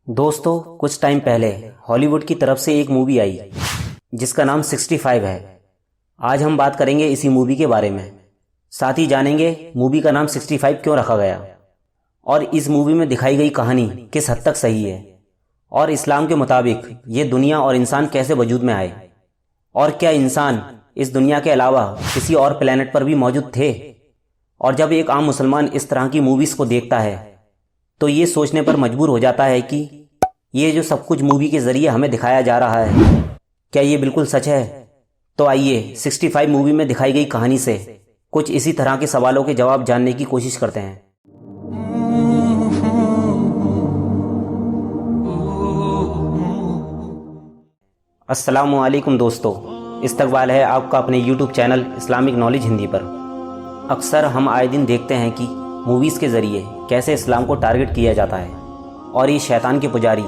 दोस्तों, कुछ टाइम पहले हॉलीवुड की तरफ से एक मूवी आई जिसका नाम 65 है। आज हम बात करेंगे इसी मूवी के बारे में। साथ ही जानेंगे मूवी का नाम 65 क्यों रखा गया और इस मूवी में दिखाई गई कहानी किस हद तक सही है और इस्लाम के मुताबिक ये दुनिया और इंसान कैसे वजूद में आए और क्या इंसान इस दुनिया के अलावा किसी और प्लेनेट पर भी मौजूद थे। और जब एक आम मुसलमान इस तरह की मूवीज़ को देखता है तो ये सोचने पर मजबूर हो जाता है कि ये जो सब कुछ मूवी के ज़रिए हमें दिखाया जा रहा है, क्या ये बिल्कुल सच है। तो आइए 65 मूवी में दिखाई गई कहानी से कुछ इसी तरह के सवालों के जवाब जानने की कोशिश करते हैं। अस्सलामुअलैकुम दोस्तों, इस्तकबाल है आपका अपने YouTube channel Islamic knowledge Hindi पर। अक्सर हम आए दिन देखते हैं कि मूवीज़ के ज़रिए कैसे इस्लाम को टारगेट किया जाता है और ये शैतान के पुजारी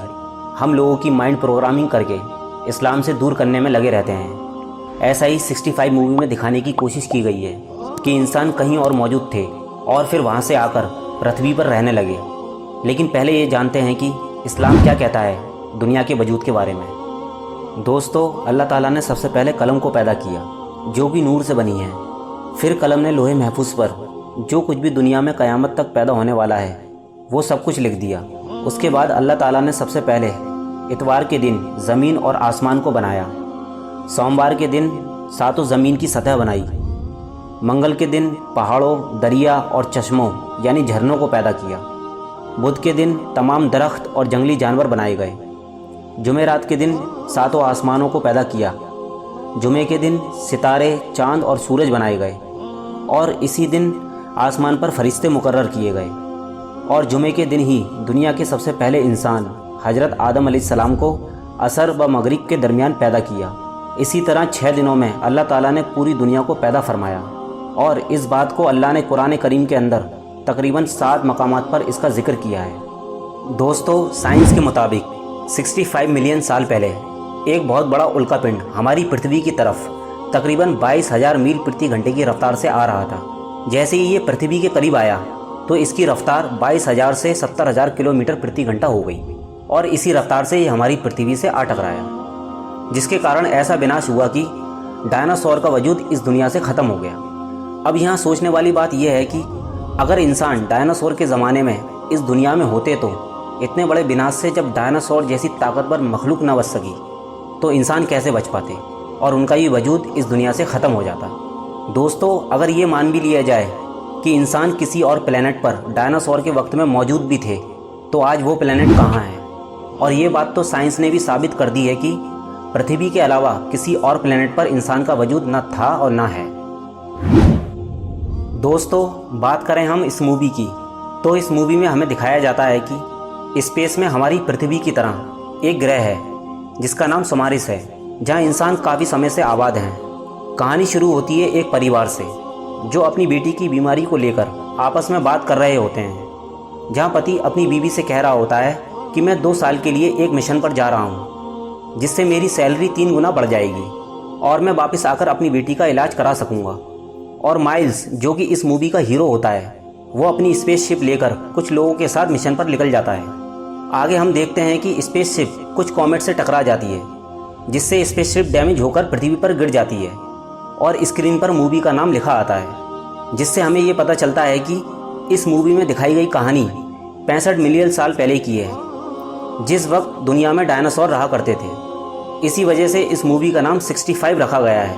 हम लोगों की माइंड प्रोग्रामिंग करके इस्लाम से दूर करने में लगे रहते हैं। ऐसा ही 65 मूवी में दिखाने की कोशिश की गई है कि इंसान कहीं और मौजूद थे और फिर वहाँ से आकर पृथ्वी पर रहने लगे। लेकिन पहले ये जानते हैं कि इस्लाम क्या कहता है दुनिया के वजूद के बारे में। दोस्तों, अल्लाह ताला ने सबसे पहले कलम को पैदा किया जो कि नूर से बनी है। फिर कलम ने लोहे महफूज पर जो कुछ भी दुनिया में क़यामत तक पैदा होने वाला है वो सब कुछ लिख दिया। उसके बाद अल्लाह ताला ने सबसे पहले इतवार के दिन ज़मीन और आसमान को बनाया। सोमवार के दिन सातों ज़मीन की सतह बनाई। मंगल के दिन पहाड़ों, दरिया और चश्मों यानी झरनों को पैदा किया। बुध के दिन तमाम दरख्त और जंगली जानवर बनाए गए। जुमेरात के दिन सातों आसमानों को पैदा किया। जुमे के दिन सितारे, चाँद और सूरज बनाए गए और इसी दिन आसमान पर फरिश्ते मुकर्रर किए गए। और जुमे के दिन ही दुनिया के सबसे पहले इंसान हज़रत आदम अलैहिस्सलाम को असर व मगरिब के दरमियान पैदा किया। इसी तरह 6 दिनों में अल्लाह ताला ने पूरी दुनिया को पैदा फरमाया और इस बात को अल्लाह ने कुरान करीम के अंदर तकरीबन 7 मकामात पर इसका जिक्र किया है। दोस्तों, साइंस के मुताबिक 65 मिलियन साल पहले एक बहुत बड़ा उल्कापिंड हमारी पृथ्वी की तरफ तकरीबन 22,000 मील प्रति घंटे की रफ्तार से आ रहा था। जैसे ही ये पृथ्वी के करीब आया तो इसकी रफ्तार 22,000 से 70,000 किलोमीटर प्रति घंटा हो गई और इसी रफ्तार से ये हमारी पृथ्वी से आ टकराया, जिसके कारण ऐसा विनाश हुआ कि डायनासोर का वजूद इस दुनिया से ख़त्म हो गया। अब यहाँ सोचने वाली बात यह है कि अगर इंसान डायनासोर के ज़माने में इस दुनिया में होते तो इतने बड़े विनाश से जब डायनासोर जैसी ताकतवर मखलूक न बच सकी तो इंसान कैसे बच पाते और उनका ये वजूद इस दुनिया से ख़त्म हो जाता। दोस्तों, अगर ये मान भी लिया जाए कि इंसान किसी और प्लेनेट पर डायनासोर के वक्त में मौजूद भी थे तो आज वो प्लेनेट कहाँ है। और ये बात तो साइंस ने भी साबित कर दी है कि पृथ्वी के अलावा किसी और प्लेनेट पर इंसान का वजूद न था और न है। दोस्तों, बात करें हम इस मूवी की तो इस मूवी में हमें दिखाया जाता है कि स्पेस में हमारी पृथ्वी की तरह एक ग्रह है जिसका नाम समारिस है, जहाँ इंसान काफ़ी समय से आबाद हैं। कहानी शुरू होती है एक परिवार से जो अपनी बेटी की बीमारी को लेकर आपस में बात कर रहे होते हैं, जहाँ पति अपनी बीवी से कह रहा होता है कि मैं 2 साल के लिए एक मिशन पर जा रहा हूँ जिससे मेरी सैलरी 3 गुना बढ़ जाएगी और मैं वापस आकर अपनी बेटी का इलाज करा सकूँगा। और माइल्स, जो कि इस मूवी का हीरो होता है, वो अपनी स्पेसशिप लेकर कुछ लोगों के साथ मिशन पर निकल जाता है। आगे हम देखते हैं कि स्पेसशिप कुछ कॉमेट से टकरा जाती है जिससे स्पेसशिप डैमेज होकर पृथ्वी पर गिर जाती है और स्क्रीन पर मूवी का नाम लिखा आता है, जिससे हमें ये पता चलता है कि इस मूवी में दिखाई गई कहानी 65 मिलियन साल पहले की है, जिस वक्त दुनिया में डायनासोर रहा करते थे। इसी वजह से इस मूवी का नाम 65 रखा गया है।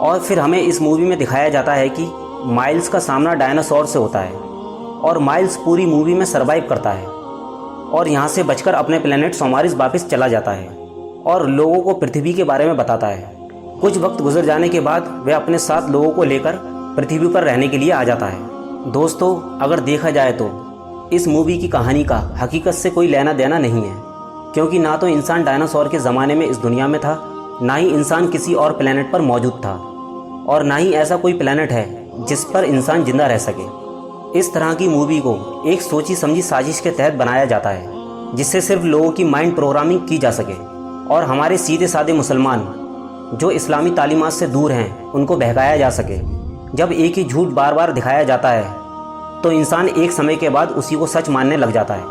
और फिर हमें इस मूवी में दिखाया जाता है कि माइल्स का सामना डायनासोर से होता है और माइल्स पूरी मूवी में सर्वाइव करता है और यहाँ से बचकर अपने प्लेनेट सोमारिस वापस चला जाता है और लोगों को पृथ्वी के बारे में बताता है। कुछ वक्त गुजर जाने के बाद वह अपने साथ लोगों को लेकर पृथ्वी पर रहने के लिए आ जाता है। दोस्तों, अगर देखा जाए तो इस मूवी की कहानी का हकीकत से कोई लेना देना नहीं है, क्योंकि ना तो इंसान डायनासोर के ज़माने में इस दुनिया में था, ना ही इंसान किसी और प्लेनेट पर मौजूद था और ना ही ऐसा कोई प्लेनेट है जिस पर इंसान जिंदा रह सके। इस तरह की मूवी को एक सोची समझी साजिश के तहत बनाया जाता है जिससे सिर्फ लोगों की माइंड प्रोग्रामिंग की जा सके और हमारे सीधे साधे मुसलमान जो इस्लामी तालीमात से दूर हैं उनको बहकाया जा सके। जब एक ही झूठ बार बार दिखाया जाता है तो इंसान एक समय के बाद उसी को सच मानने लग जाता है।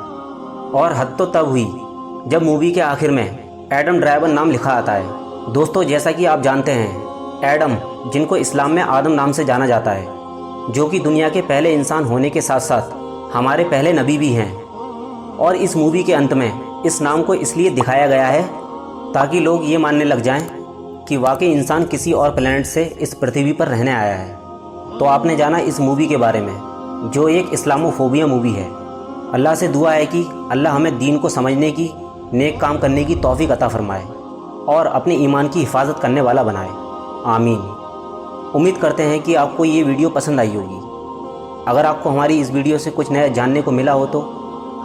और हद तो तब हुई जब मूवी के आखिर में एडम ड्राइवर नाम लिखा आता है। दोस्तों, जैसा कि आप जानते हैं, एडम, जिनको इस्लाम में आदम नाम से जाना जाता है, जो कि दुनिया के पहले इंसान होने के साथ साथ हमारे पहले नबी भी हैं। और इस मूवी के अंत में इस नाम को इसलिए दिखाया गया है ताकि लोग ये मानने लग जाएं कि वाकई इंसान किसी और प्लेनेट से इस पृथ्वी पर रहने आया है। तो आपने जाना इस मूवी के बारे में, जो एक इस्लामोफोबिया मूवी है। अल्लाह से दुआ है कि अल्लाह हमें दीन को समझने की, नेक काम करने की तौफीक अता फरमाए और अपने ईमान की हिफाजत करने वाला बनाए। आमीन। उम्मीद करते हैं कि आपको ये वीडियो पसंद आई होगी। अगर आपको हमारी इस वीडियो से कुछ नया जानने को मिला हो तो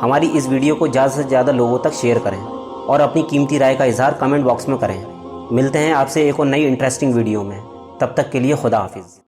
हमारी इस वीडियो को ज़्यादा से ज़्यादा लोगों तक शेयर करें और अपनी कीमती राय का इजहार कमेंट बॉक्स में करें। मिलते हैं आपसे एक और नई इंटरेस्टिंग वीडियो में। तब तक के लिए खुदा हाफिज़।